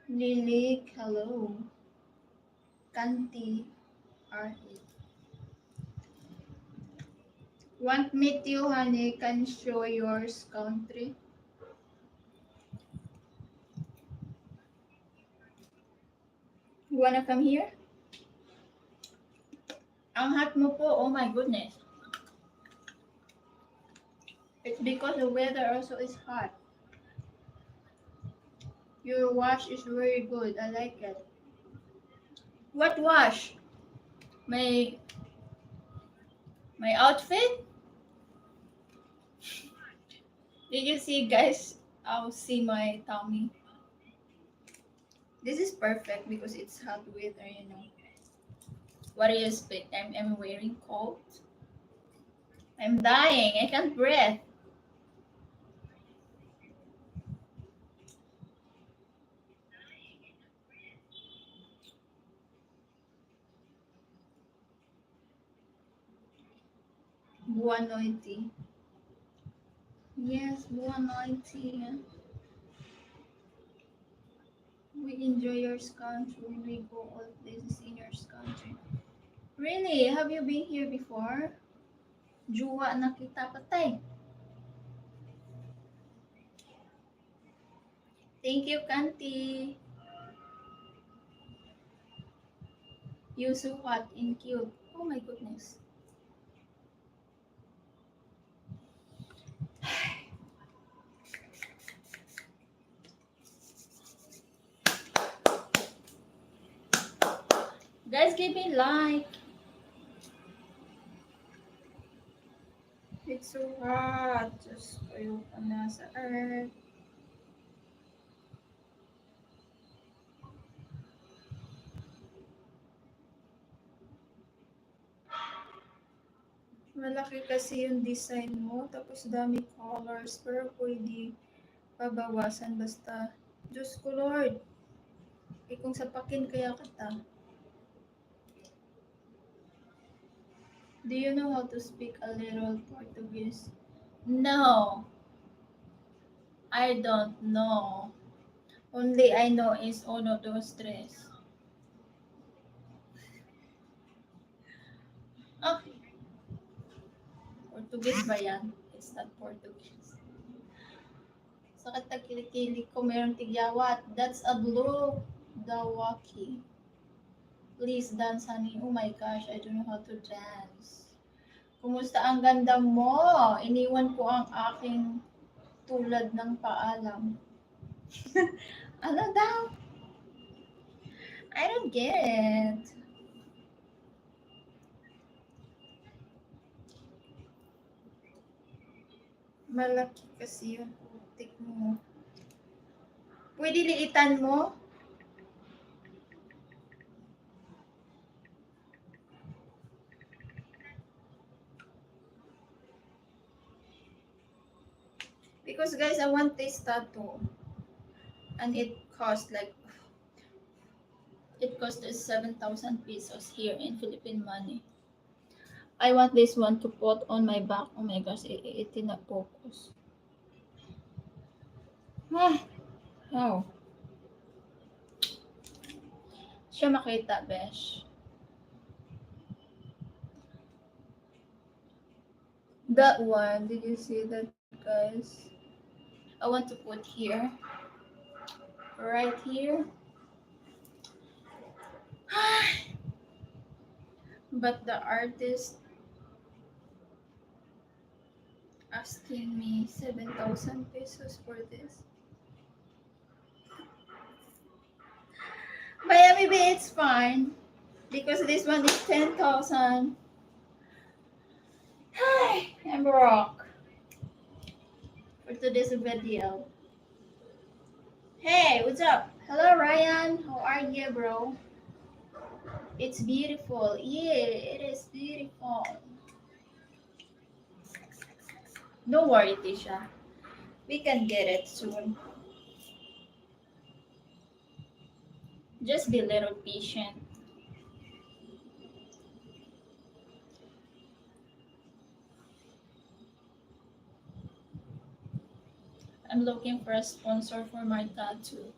Lilik, hello. Kanti, R8. Want me to, honey, can show yours country? You wanna come here? Ang hot mo po, oh my goodness. It's because the weather also is hot. Your wash is very good. I like it. What wash? My my outfit? Did you see, guys? I'll see my tummy. This is perfect because it's hot weather, you know. What do you expect? I'm wearing coat. I'm dying. I can't breathe. Buon noite. Yes, buon noite. We enjoy your country. We go all places in your country. Really? Have you been here before? Juwa na kita patay. Thank you, Kanti. You so hot and cute. Oh my goodness. Guys, give me like. It's so hot. Just kayo ka na sa earth. Malaki kasi yung design mo, tapos dami colors, pero pwede pabawasan basta. Diyos ko Lord, kung sapakin kaya kita. Do you know how to speak a little Portuguese? No, I don't know. Only I know is uno, dos, tres. Ah, Portuguese ba yan? It's not Portuguese. Sakit na kilikili ko, mayroong tigyawat. That's a blue dawaki. Please dance, honey. Oh my gosh, I don't know how to dance. Kumusta ang ganda mo? Iniwan ko ang aking tulad ng paalam. Ano daw? I don't get it. Malaki kasi yung putik mo. Pwede liitan mo? Because guys, I want this tattoo. And it cost like, it cost us 7,000 pesos here in Philippine money. I want this one to put on my back. Oh my gosh, it did not focus. Ah, how? Siya makita, besh. That one, did you see that, guys? I want to put here, right here. But the artist asking me 7,000 pesos for this. But yeah, maybe it's fine because this one is 10,000. Hi, I'm broke for today's video. Hey, what's up? Hello, Ryan. How are you, bro? It's beautiful. Yeah, it is beautiful. Don't worry, Tisha. We can get it soon. Just be a little patient. I'm looking for a sponsor for my tattoo.